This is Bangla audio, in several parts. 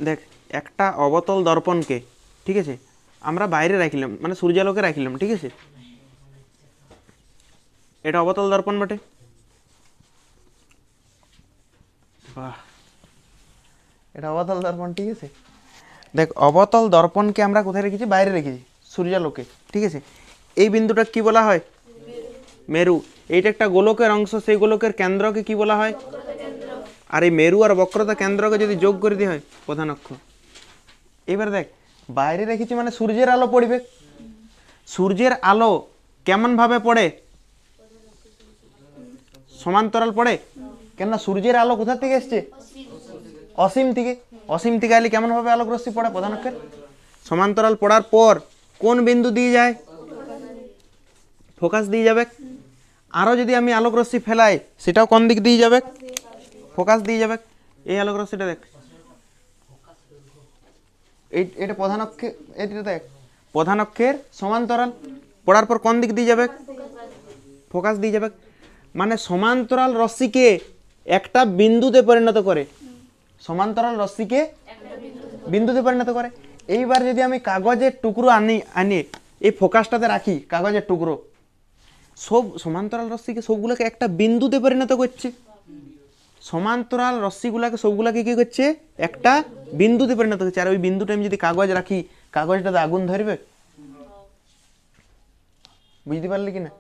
দেখ একটা অবতল দর্পণকে, ঠিক আছে, আমরা বাইরে রাখিলাম, মানে সূর্যালোকে রাখিলাম, ঠিক আছে, এটা অবতল দর্পণ বটে। বাহ, এটা অবতল দর্পণ, ঠিক আছে। দেখ অবতল দর্পণকে আমরা কোথায় রেখেছি? বাইরে রেখেছি, সূর্যালোকে, ঠিক আছে। এই বিন্দুটা কি বলা হয়? মেরু। এইটা একটা গোলকের অংশ, সেই গোলকের কেন্দ্রকে কি বলা হয়? আর এই মেরু আর বক্রতা কেন্দ্রকে যদি যোগ করে দেওয়া হয়, প্রধান অক্ষ। এবার দেখ বাইরে রেখেছি মানে সূর্যের আলো পড়বে। সূর্যের আলো কেমন ভাবে পড়ে? সমান্তরাল পড়ে। কেননা সূর্যের আলো কোথা থেকে এসছে? অসীম থেকে। অসীম থেকে আলে কেমন ভাবে আলোক রশ্মি পড়ে? প্রধান অক্ষের সমান্তরাল পড়ার পর কোন বিন্দু দিয়ে যায়? ফোকাস দিয়ে যাবে। আরও যদি আমি আলোক রশ্মি ফেলাই, সেটাও কোন দিক দিয়ে যাবে? ফোকাস দিয়ে যাবে। এই আলোক রশ্মিটা দেখ, এটা প্রধান অক্ষে, এটা দেখ প্রধান অক্ষের সমান্তরাল পড়ার পর কোন দিক দিয়ে যাবে? ফোকাস দিয়ে যাবে। মানে সমান্তরাল রশ্মিকে একটা বিন্দুতে পরিণত করে। সমান্তরাল রশ্মিকে বিন্দুতে পরিণত করে। এইবার যদি আমি কাগজের টুকরো আনি এই ফোকাসটাতে রাখি, কাগজের টুকরো সব সমান্তরাল রশ্মিকে সবগুলোকে একটা বিন্দুতে পরিণত করছে। সমান্তরাল রশ্মিগুলাকে সবগুলাকে কি করছে? একটা বিন্দুতে পরিণত করছে। আর ওই বিন্দুটা আমি যদি কাগজ রাখি, কাগজটাতে আগুন ধরবে? বুঝতে পারলি কি না?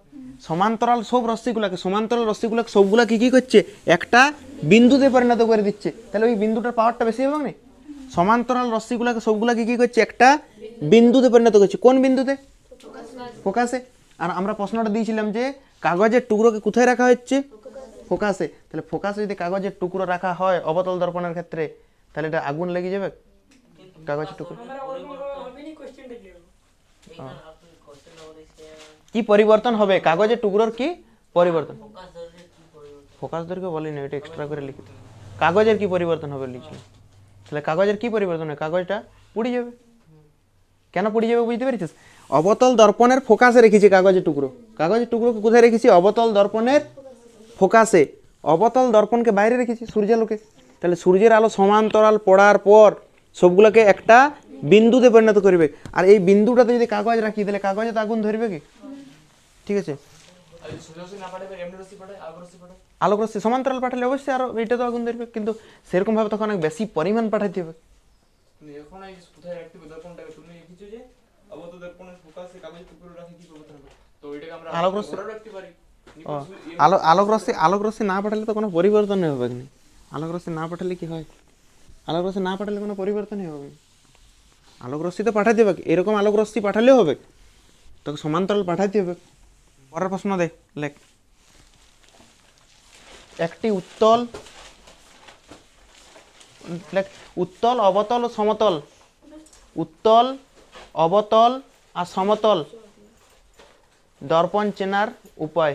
সমান্তরাল সব রশ্মিগুলাকে, সমান্তরাল রশ্মিগুলাকে সবগুলাকে কি করছে? একটা বিন্দুতে পরিণত করে দিচ্ছে। তাহলে ওই বিন্দুটার পাওয়ারটা বেশি হবে না? সমান্তরাল রশ্মিগুলাকে সবগুলাকে কি করছে? একটা বিন্দুতে পরিণত করছে। কোন বিন্দুতে? ফোকাসে। আর আমরা প্রশ্নটা দিয়েছিলাম যে কাগজের টুকরোকে কোথায় রাখা হচ্ছে? ফোকাসে। তাহলে ফোকাসে যদি কাগজের টুকরো রাখা হয় অবতল দর্পণের ক্ষেত্রে, তাহলে এটা আগুন লেগে যাবে কাগজের টুকরো। কি পরিবর্তন হবে? কাগজের টুকরোর কি পরিবর্তন? ফোকাস দৈর্ঘ্য বলিনি, এটা এক্সট্রা করে লিখিত। কাগজের কি পরিবর্তন হবে লিখছি। তাহলে কাগজের কি পরিবর্তন হয়? কাগজটা পুড়ে যাবে। কেন পুড়ে যাবে বুঝতে পেরেছিস? অবতল দর্পণের ফোকাসে রেখেছি কাগজের টুকরো। কাগজের টুকরোকে কোথায় রেখেছি? অবতল দর্পণের ফোকাসে। অবতল দর্পণকে বাইরে রেখেছি, সূর্যালোকে। তাহলে সূর্যের আলো সমান্তরাল পড়ার পর সবগুলোকে একটা বিন্দুতে পরিণত করবে। আর এই বিন্দুটাতে যদি কাগজ রাখি, তাহলে কাগজে তো আগুন ধরবে কি? ঠিক আছে। আলোক রশ্মি সমান্তরাল পাঠালে অবশ্যই আরো এটা তো আগুন ধরবে, কিন্তু সেরকম ভাবে তখন অনেক বেশি পরিমাণ পাঠাতে হবে। আলোক রশ্মি না পাঠালে তো কোনো পরিবর্তন হবে না। আলোক রশ্মি না পাঠালে কি হয়? আলোক রশ্মি না পাঠালে কোনো পরিবর্তনই হবে না। আলোক রশ্মি তো পাঠাতে হবে, এরকম আলোক রশ্মি পাঠালেও হবে, তোকে সমান্তরাল পাঠাতে হবে। পরের প্রশ্ন দেখ, লেখ একটি উত্তল, লেখ উত্তল, অবতল ও সমতল, উত্তল, অবতল আর সমতল দর্পণ চেনার উপায়।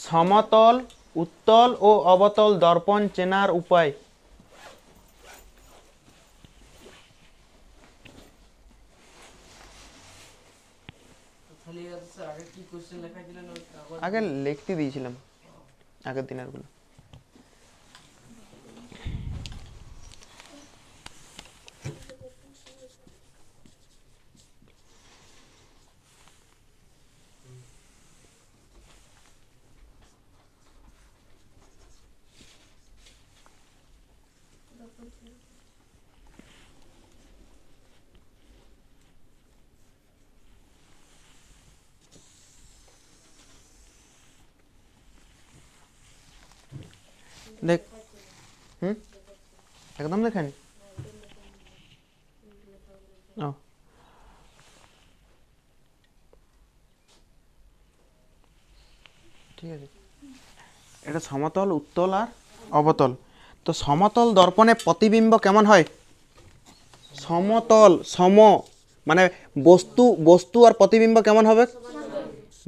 সমতল, উত্তল ও অবতল দর্পণ চেনার উপায়। আগে লিখতে দিয়েছিলাম আগের দিনের গুলো। দেখ একদম দেখানি। ও ঠিক আছে, এটা সমতল, উত্তল আর অবতল। তো সমতল দর্পণে প্রতিবিম্ব কেমন হয়? সমতল, সম মানে বস্তু, বস্তু আর প্রতিবিম্ব কেমন হবে?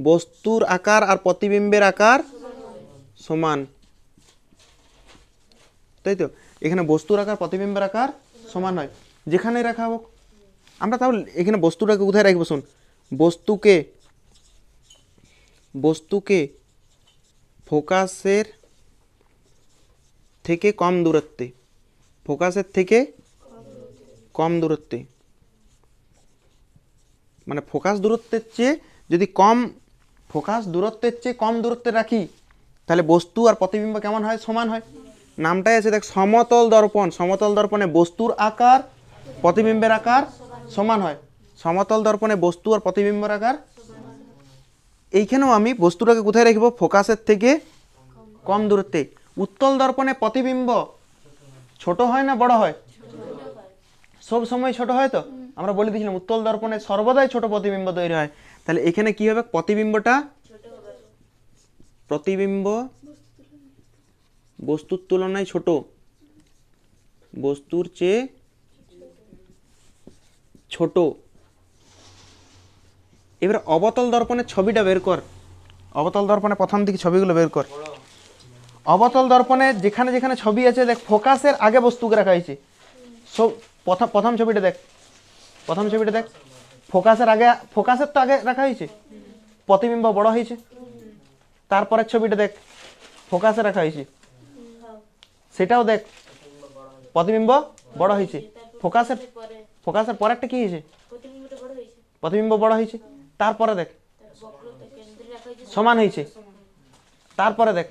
বস্তুর আকার আর প্রতিবিম্বের আকার সমান, তাই তো? এখানে বস্তুর আকার প্রতিবিম্বের আকার সমান হয় যেখানে রাখা হোক। আমরা তাহলে এখানে বস্তুটাকে কোথায় রাখবো? শুন, বস্তুকে, বস্তুকে ফোকাসের থেকে কম দূরত্বে, ফোকাসের থেকে কম দূরত্বে, মানে ফোকাস দূরত্বের চেয়ে যদি কম, ফোকাস দূরত্বের চেয়ে কম দূরত্বে রাখি তাহলে বস্তু আর প্রতিবিম্ব কেমন হয়? সমান হয়। নামটাই আছে দেখ, সমতল দর্পণ। সমতল দর্পণে বস্তুর আকার প্রতিবিম্বের আকার সমান হয়। সমতল দর্পণে বস্তু আর প্রতিবিম্বের আকার। এইখানেও আমি বস্তুটাকে কোথায় রাখবো? ফোকাসের থেকে কম দূরত্বে। উত্তল দর্পণে প্রতিবিম্ব ছোট হয় না বড় হয়? সব সময় ছোট হয়। তো আমরা বলে দিয়েছিলাম উত্তল দর্পণে সর্বদাই ছোট প্রতিবিম্ব তৈরি হয়। তাহলে এখানে কি হবে? প্রতিবিম্বটা, প্রতিবিম্ব বস্তুর তুলনায় ছোট, বস্তুর চেয়ে ছোট। এবার অবতল দর্পণের ছবিটা বের কর। অবতল দর্পণে প্রথম দিকে ছবিগুলো বের কর। অবতল দর্পণে যেখানে যেখানে ছবি আছে দেখ, ফোকাসের আগে বস্তুকে রাখা হয়েছে। সব প্রথম ছবিটা দেখ, প্রথম ছবিটা দেখ, ফোকাসের আগে, ফোকাসের তো আগে রাখা হয়েছে, প্রতিবিম্ব বড় হয়েছে। তারপরের ছবিটা দেখ, ফোকাসে রাখা হয়েছে, সেটাও দেখ, প্রতিবিম্ব বড় হয়েছে। ফোকাসের, ফোকাসের পরেরটা কি হয়েছে? প্রতিবিম্ব বড় হয়েছে। তারপরে দেখ সমান হয়েছে। তারপরে দেখ,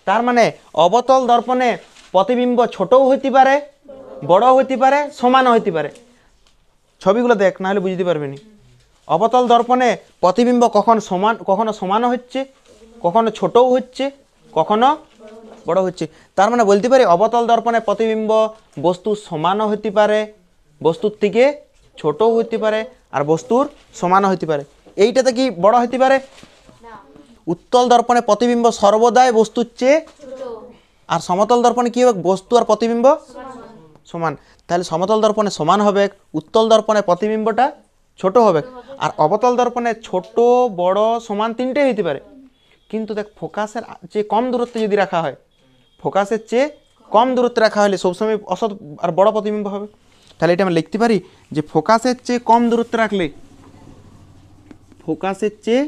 তার মানে অবতল দর্পণে প্রতিবিম্ব ছোটও হইতে পারে, বড় হইতে পারে, সমানও হইতে পারে। ছবিগুলো দেখ, না হলে বুঝতে পারবে না। অবতল দর্পণে প্রতিবিম্ব কখনো সমান, কখনো সমানও হচ্ছে, কখনো ছোটও হচ্ছে, কখনো বড় হচ্ছে। তার মানে বলতে পারি অবতল দর্পণে প্রতিবিম্ব বস্তু সমানও হতে পারে, বস্তুর থেকে ছোটও হতে পারে, আর বস্তুর সমানও হতে পারে। এইটাতে কি বড় হতে পারে? উত্তল দর্পণে প্রতিবিম্ব সর্বদাই বস্তুর চেয়ে, আর সমতল দর্পণে কি হবে? বস্তু আর প্রতিবিম্ব সমান। তাহলে সমতল দর্পণে সমান হবে, উত্তল দর্পণে প্রতিবিম্বটা ছোট হবে, আর অবতল দর্পণে ছোট, বড়, সমান তিনটেই হইতে পারে। কিন্তু দেখ, ফোকাসের চেয়ে কম দূরত্বে যদি রাখা হয়, ফোকাসের চেয়ে কম দূরত্বে রাখা হলে সবসময় অসৎ আর বড় প্রতিবিম্ব হবে। তাহলে এটা আমরা লিখতে পারি যে ফোকাসের চেয়ে কম দূরত্বে রাখলে, ফোকাসের চেয়ে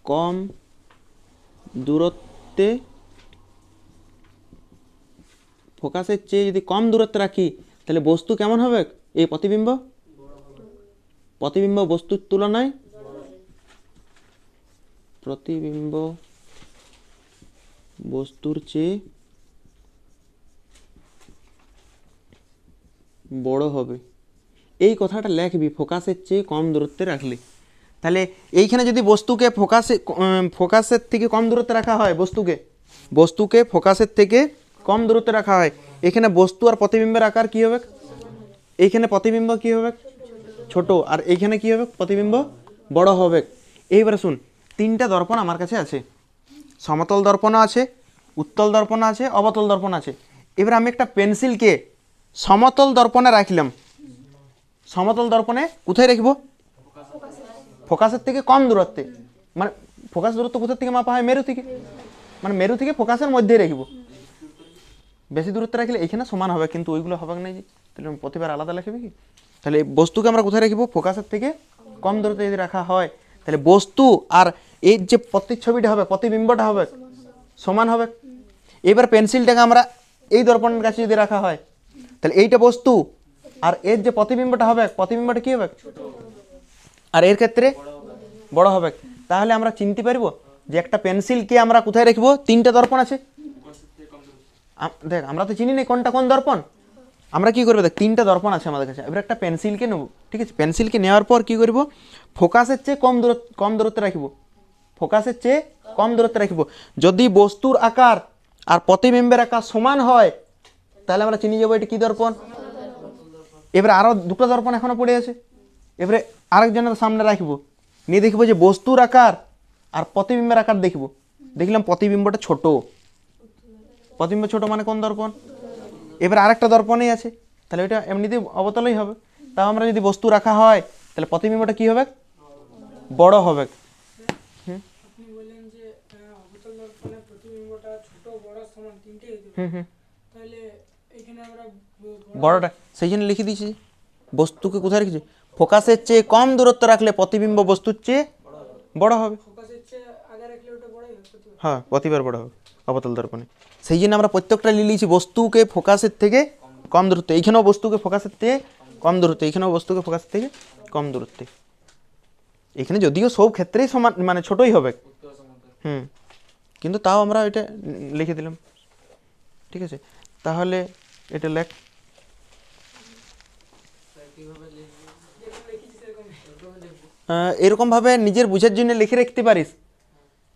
কম দূরত্বে, ফোকাসের চেয়ে যদি কম দূরত্বে রাখি তাহলে বস্তু কেমন হবে? এই প্রতিবিম্ব, প্রতিবিম্ব বস্তুর তুলনায়, প্রতিবিম্ব বস্তুর চেয়ে বড় হবে। এই কথাটা লেখবি ফোকাসের চেয়ে কম দূরত্বে রাখলে। তাহলে এইখানে যদি বস্তুকে ফোকাসের থেকে কম দূরত্বে রাখা হয়, বস্তুকে ফোকাসের থেকে কম দূরত্বে রাখা হয়, এখানে বস্তু আর প্রতিবিম্বের আকার কি হবে? এইখানে প্রতিবিম্ব কি হবে? ছোট, আর এইখানে কি হবে? প্রতিবিম্ব বড় হবে। এইবারে শুন, তিনটা দর্পণ আমার কাছে আছে, সমতল দর্পণও আছে, উত্তল দর্পণ আছে, অবতল দর্পণ আছে। এবার আমি একটা পেন্সিলকে সমতল দর্পণে রাখলাম। সমতল দর্পণে কোথায় রাখবো? ফোকাসের থেকে কম দূরত্বে। মানে ফোকাস দূরত্ব কোথার থেকে মাপা হয়? মেরু থেকে। মানে মেরু থেকে ফোকাসের মধ্যেই রাখবো। বেশি দূরত্বে রাখলে এখানে সমান হবে, কিন্তু ওইগুলো হবে না। যে তাহলে প্রতিবার আলাদা লিখবে কি? তাহলে বস্তুকে আমরা কোথায় রাখবো? ফোকাসের থেকে কম দূরত্বে যদি রাখা হয় তাহলে বস্তু আর এই যে প্রতিচ্ছবিটা হবে, প্রতিবিম্বটা হবে, সমান হবে। এবার পেন্সিলটাকে আমরা এই দর্পণের কাছে যদি রাখা হয় তাহলে এইটা বস্তু, আর এর যে প্রতিবিম্বটা হবে, প্রতিবিম্বটা কি হবে? আর এর ক্ষেত্রে বড় হবে। তাহলে আমরা চিনতে পারবো যে একটা পেন্সিলকে আমরা কোথায় রাখবো? তিনটা দর্পণ আছে। দেখ, আমরা তো চিনি না কোনটা কোন দর্পণ। আমরা কি করবো? দেখ, তিনটা দর্পণ আছে আমাদের কাছে। এবার একটা পেন্সিলকে নেব, ঠিক আছে? পেন্সিলকে নেওয়ার পর কি করব? ফোকাসের চেয়ে কম দূরত্বে রাখবো, ফোকাসের চেয়ে কম দূরত্বে রাখবো। যদি বস্তুর আকার আর প্রতিবিম্বের আকার সমান হয় তাহলে আমরা চিনি যাবো এটা কি দর্পণ। এবারে আরো দুটো দর্পণ এখনো পড়ে আছে। এবারে আরেকজনের সামনে রাখবো, নিয়ে দেখবো যে বস্তুর আকার আর প্রতিবিম্বের আকার দেখবো। দেখলাম প্রতিবিম্বটা ছোট, প্রতিবিম্ব ছোট মানে কোন দর্পণ? এবার আরেকটা দর্পণই আছে, তাহলে ওইটা এমনিতেই অবতলই হবে। তাও আমরা যদি বস্তু রাখা হয় তাহলে প্রতিবিম্বটা কি হবে? বড় হবে। বড়টা সেই জন্য লিখে দিয়েছি, বস্তুকে কোথায় রেখেছি? ফোকাসের চেয়ে কম দূরত্ব রাখলে প্রতিবিম্ব বস্তুর চেয়ে বড় হবে। হ্যাঁ প্রতিবার বড় হবে অবতল দর্পণে। সেই জন্য আমরা প্রত্যেকটা লিখেছি বস্তুকে ফোকাসের থেকে কম দূরত্বে, এইখানেও বস্তুকে ফোকাসের থেকে কম দূরত্বে, এইখানেও বস্তুকে ফোকাসের থেকে কম দূরত্বে। এখানে যদিও সব ক্ষেত্রেই সমান মানে ছোটই হবে, কিন্তু তাও আমরা এটা লিখে দিলাম। ঠিক আছে, তাহলে এটা লেখ। এরকমভাবে নিজের বুঝার জন্য লিখে রাখতে পারিস,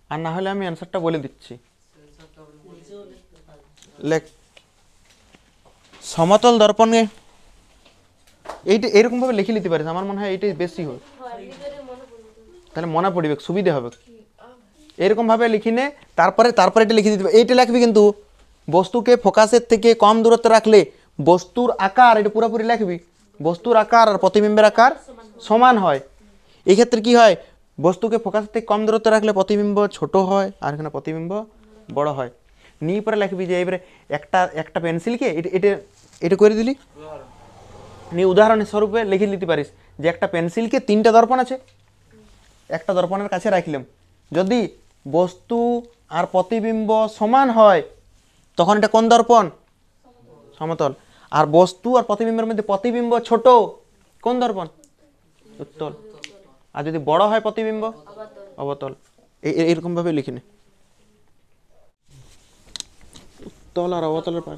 আর না হলে আমি অ্যান্সারটা বলে দিচ্ছি। লেখ সমতল দর্পণে, এইটা এরকমভাবে লিখে নিতে পারিস, আমার মনে হয় এইটাই বেশি হবে, তাহলে মনে পড়বে, সুবিধা হবে। এরকমভাবে লিখি নে, তারপরে এটা লিখে দিতে হবে। এইটা লিখবি কিন্তু বস্তুকে ফোকাসের থেকে কম দূরত্বে রাখলে বস্তুর আকার, এটা পুরোপুরি লিখবি, বস্তুর আকার আর প্রতিবিম্বের আকার সমান হয়। এই ক্ষেত্রে কি হয়, বস্তুকে ফোকাসের থেকে কম দূরত্বে রাখলে প্রতিবিম্ব ছোট হয় আর এখানে প্রতিবিম্ব বড় হয়। নিয়ে পরে লিখবি যে এবারে একটা পেন্সিলকে এটা করে দিলি, নিয়ে উদাহরণ স্বরূপে লিখে দিতে পারিস যে একটা পেন্সিলকে 3টা দর্পণ আছে, একটা দর্পণের কাছে রাখলাম, যদি বস্তু আর প্রতিবিম্ব সমান হয় তখন এটা কোন দর্পণ? সমতল। আর বস্তু আর প্রতিবিম্বের মধ্যে প্রতিবিম্ব ছোট, কোন দর্পণ? উত্তল। আর যদি বড় হয় প্রতিবিম্ব? অবতল। এরকম ভাবে লিখে নে, উত্তল আর অবতলের পার।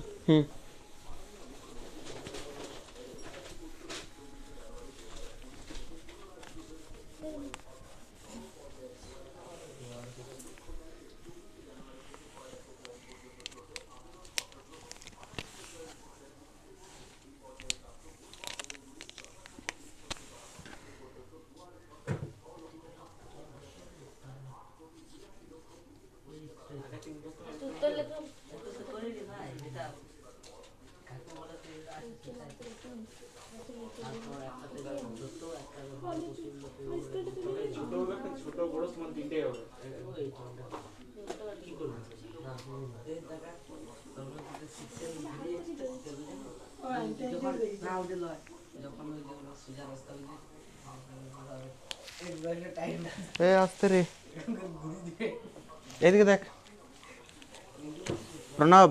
আসতে রে, এদিকে দেখ প্রণব,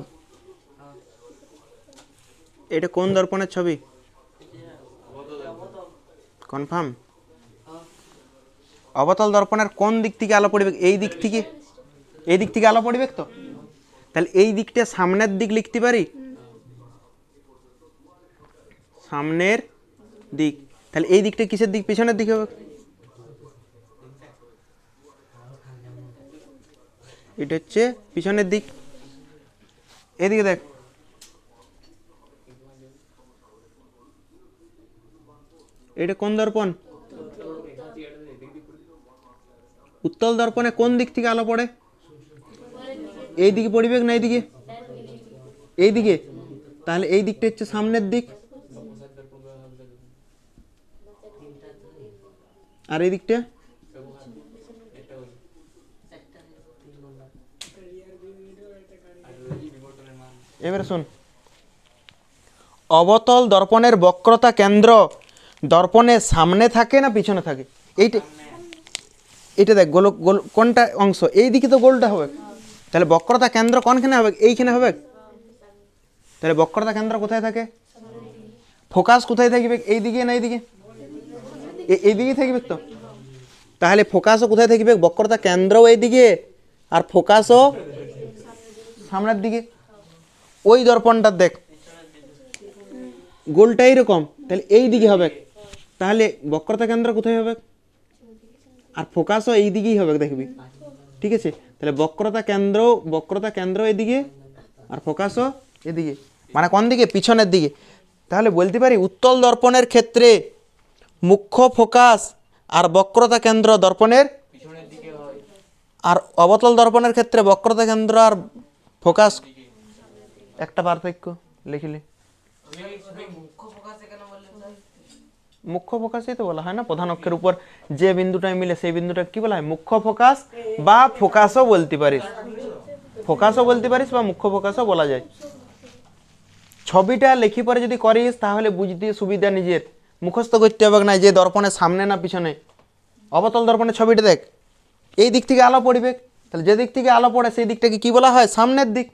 এটা কোন দর্পণের ছবি? কনফার্ম? অবতল দর্পণের কোন দিক থেকে আলো পড়বে? এই দিক থেকে, এই দিক থেকে আলো পড়বে তো, তাহলে এই দিকটা সামনের দিক লিখতে পারি, সামনের দিক। তাহলে এই দিকটা কিসের দিক? পিছনের দিক হবে। এটা হচ্ছে পিছনের দিক। এদিকে দেখ, এটা কোন দর্পণ? উত্তল দর্পণে কোন দিক থেকে আলো পড়ে? এই দিকে পড়বে না এইদিকে? এইদিকে। তাহলে এই দিকটা হচ্ছে সামনের দিক, আর এই দিকটা এবারে শোন, অবতল দর্পণের বক্রতা কেন্দ্র দর্পণের সামনে থাকে না পিছনে থাকে? এইটা দেখ, গোল গোল কোনটা অংশ? এই দিকে তো গোলটা হবে, তাহলে বক্রতা কেন্দ্র কোনখানে হবে? এইখানে হবে। তাহলে বক্রতা কেন্দ্র কোথায় থাকে? ফোকাস কোথায় থাকবে? এই দিকে না এইদিকে? এই দিকে থাকবে তো। তাহলে ফোকাসও কোথায় থাকবে? বক্রতা কেন্দ্রও এইদিকে আর ফোকাসও সামনের দিকে। ওই দর্পণটা দেখ, গোলটা এইরকম, তাহলে এই দিকে হবে। তাহলে বক্রতা কেন্দ্র কোথায় হবে? আর ফোকাসও এই দিকেই হবে, দেখবি। ঠিক আছে, তাহলে বক্রতা কেন্দ্র এদিকে আর ফোকাসও এদিকে, মানে কোন দিকে? পিছনের দিকে। তাহলে বলতে পারি উত্তল দর্পণের ক্ষেত্রে মুখ্য ফোকাস আর বক্রতা কেন্দ্র দর্পণের পিছনের দিকে হয়, আর অবতল দর্পণের ক্ষেত্রে বক্রতা কেন্দ্র আর ফোকাস একটা পার্থক্য লিখলে। মুখ্য ফোকাসই তো বলা হয় না, প্রধান অক্ষের উপর যে বিন্দুটা মিলে সেই বিন্দুটা কি বলা হয়? মুখ্য ফোকাস বা ফোকাসও বলতে পারিস, ফোকাসও বলতে পারিস বা মুখ্য ফোকাসও বলা যায়। ছবিটা লিখি পরে যদি করিস তাহলে বুঝতে সুবিধা, নিজের মুখস্থ করতে হবে না যে দর্পণের সামনে না পিছনে। অবতল দর্পণের ছবিটা দেখ, এই দিক থেকে আলো পড়বে, তাহলে যেদিক থেকে আলো পড়ে সেই দিকটাকে কি বলা হয়? সামনের দিক।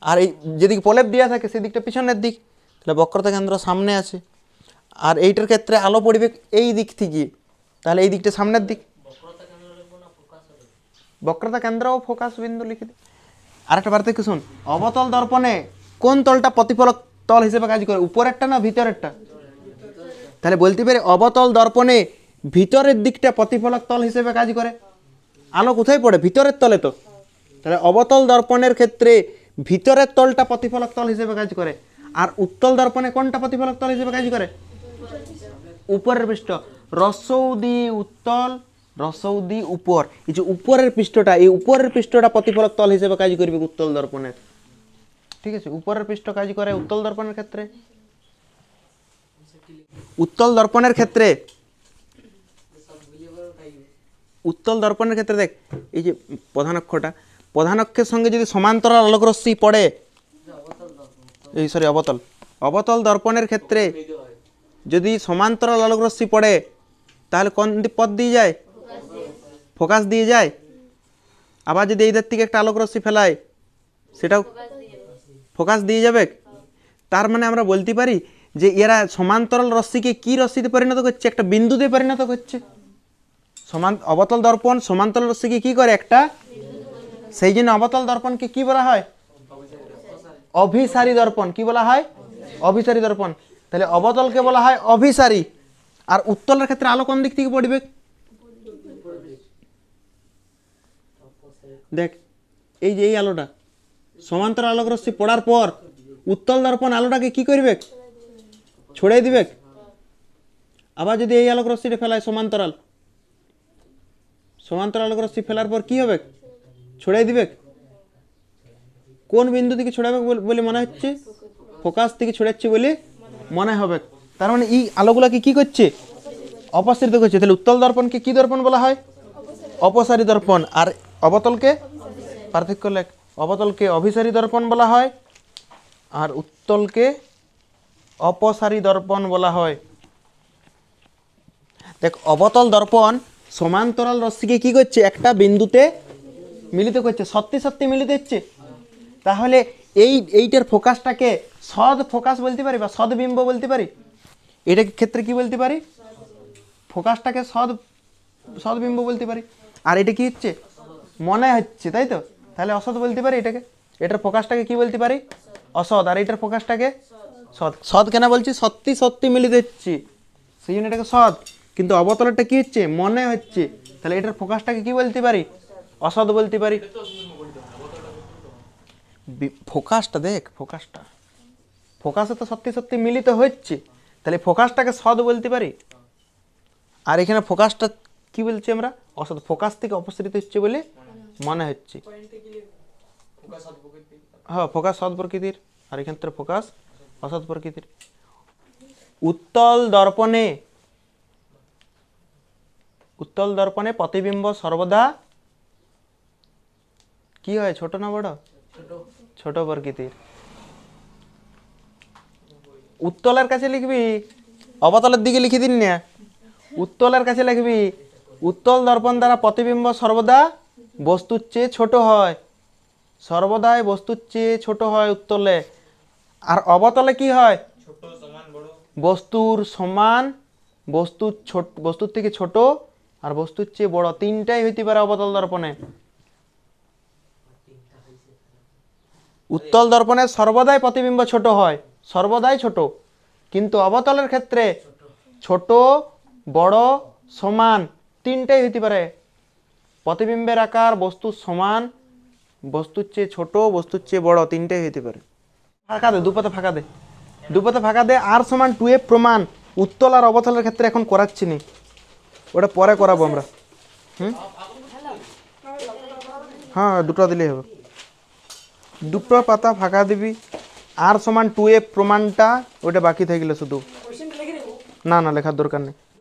আর এই যেদিকে প্রলেপ দেওয়া থাকে সেই দিকটা পিছনের দিক। তাহলে বক্রতা কেন্দ্র সামনে আছে। আর এইটার ক্ষেত্রে আলো পড়বে এই দিক থেকে, তাহলে এই দিকটা সামনের দিক। বক্রতা কেন্দ্র ও ফোকাস বিন্দু লিখে দিই। আরেকটা বার থেকে শুন, অবতল দর্পণে কোন তলটা প্রতিফলক তল হিসেবে কাজ করে? উপরেরটা না ভিতরেরটা? তাহলে বলতে পারি অবতল দর্পণে ভিতরের দিকটা প্রতিফলক তল হিসেবে কাজ করে। আলো কোথায় পড়ে? ভিতরের তলে তো। তাহলে অবতল দর্পণের ক্ষেত্রে ভিতরের তলটা প্রতিফলক তল হিসেবে কাজ করে। আর উত্তল দর্পণে কোনটা প্রতিফলক তল হিসেবে কাজ করে? উপরের পৃষ্ঠ। রসৌদি উত্তল, রসৌদি উপর। এই যে উপরের পৃষ্ঠটা, এই উপরের পৃষ্ঠটা প্রতিফলক তল হিসেবে কাজ করবে উত্তল দর্পণের। ঠিক আছে, উপরের পৃষ্ঠ কাজ করে উত্তল দর্পণের ক্ষেত্রে। উত্তল দর্পণের ক্ষেত্রে, উত্তল দর্পণের ক্ষেত্রে দেখ, এই যে প্রধান অক্ষটা, প্রধান অক্ষের সঙ্গে যদি সমান্তরাল আলোকরশ্মি পড়ে, এই সরি অবতল, অবতল দর্পণের ক্ষেত্রে যদি সমান্তরাল আলোকরশ্মি পড়ে তাহলে কোন পথ দিয়ে যায়? ফোকাস দিয়ে যায়। আবার যদি এইদের থেকে একটা আলোকরশ্মি ফেলায় সেটাও ফোকাস দিয়ে যাবে। তার মানে আমরা বলতে পারি যে এরা সমান্তরাল রশ্মিকে কি রশ্মিতে পরিণত করছে? একটা বিন্দুতে পরিণত করছে। অবতল দর্পণ সমান্তরাল রশ্মিকে কি করে? একটা। সেই জন্য অবতল দর্পণকে কি বলা হয়? অভিসারী দর্পণ। কি বলা হয়? অভিসারী দর্পণ। তাহলে অবতলকে বলা হয় অভিসারী। আর উত্তলের ক্ষেত্রে আলো কোন দিক থেকে পড়বে? দেখ, এই যে এই আলোটা সমান্তরাল আলোকরশ্মি পড়ার পর উত্তল দর্পণ আলোটাকে কি করবে? ছড়িয়ে দিবে। আবার যদি এই আলোকরশ্মিটা ফেলায় সমান্তরাল, সমান্তরাল আলোকরশ্মি ফেলার পর কি হবে? ছড়িয়ে দিবে। কোন বিন্দু থেকে ছড়াবে বলে মনে হচ্ছে? ফোকাস থেকে ছড়াচ্ছে বলে মনে হবে। তার মানে এই আলোগুলাকে কি করছে? অপসারিত করছে। তাহলে উত্তল দর্পণকে কি দর্পণ বলা হয়? অপসারী দর্পণ। আর অবতলকে, পার্থক্য লেখ, অবতলকে অভিসারী দর্পণ বলা হয় আর উত্তলকে অপসারী দর্পণ বলা হয়। দেখ, অবতল দর্পণ সমান্তরাল রশ্মিকে কি করছে? একটা বিন্দুতে মিলিত করছে, সত্যি সত্যি মিলিত হচ্ছে। তাহলে এইটার ফোকাসটাকে সদ ফোকাস বলতে পারি বা সদবিম্ব বলতে পারি। এটার ক্ষেত্রে কি বলতে পারি? ফোকাসটাকে সদবিম্ব বলতে পারি। আর এটা কি হচ্ছে? মনে হচ্ছে, তাই তো। তাহলে অসৎ বলতে পারি এটাকে। এটার ফোকাসটাকে কি বলতে পারি? অসৎ। আর এটার ফোকাসটাকে সৎ। সৎ কেন বলছি? সত্যি সত্যি মিলিত হচ্ছে, সেই জন্য এটাকে সৎ। কিন্তু অবতলেরটা কি হচ্ছে? মনে হচ্ছে। তাহলে এটার ফোকাসটাকে কি বলতে পারি? অসৎ বলতে পারি। ফোকাসটা দেখ, ফোকাসটা, ফোকাসে তো সত্যি সত্যি মিলিত হচ্ছে, তাহলে ফোকাসটাকে সৎ বলতে পারি। আর এখানে ফোকাসটা কি বলছি আমরা? অসৎ। ফোকাস থেকে অপসারিত হচ্ছে বলে মনে হচ্ছে। হ্যাঁ, ফোকাস সৎ প্রকৃতির আর এখান থেকে ফোকাস অসৎ প্রকৃতির। উত্তল দর্পণে, উত্তল দর্পণে প্রতিবিম্ব সর্বদা কি হয়? ছোট না বড়? ছোট প্রকৃতির। উত্তলের কাছে লিখবি, অবতলের দিকে লিখে দিন না। উত্তলের কাছে লিখবি উত্তল দর্পণ দ্বারা প্রতিবিম্ব সর্বদা বস্তুর চেয়ে ছোট হয়। সর্বদাই বস্তুর চেয়ে ছোট হয় উত্তলে। আর অবতলে কি হয়? বস্তুর সমান, বস্তুর থেকে ছোট আর বস্তুর চেয়ে বড়, তিনটাই হইতে পারে অবতল দর্পণে। উত্তল দর্পণে সর্বদাই প্রতিবিম্ব ছোট হয়, সর্বদাই ছোট। কিন্তু অবতলের ক্ষেত্রে ছোট, বড়, সমান তিনটাই হইতে পারে। প্রতিবিম্বের আকার বস্তুর সমান, বস্তুর চেয়ে ছোট, বস্তুর চেয়ে বড়, তিনটাই হইতে পারে। ফাঁকা দে, দুপাতে ফাঁকা দে, দুপাতে ফাঁকা দে। আর সমান 2f প্রমাণ উত্তল আর অবতলের ক্ষেত্রে এখন করাচ্ছি নি, ওটা পরে করাবো আমরা। হ্যাঁ, দুটো দিলেই হবে। দুটো পাতা ফাঁকা দিবি। আর সমান 2f প্রমাণটা ওটা বাকি থাকলে শুধু, না না লেখার দরকার নেই।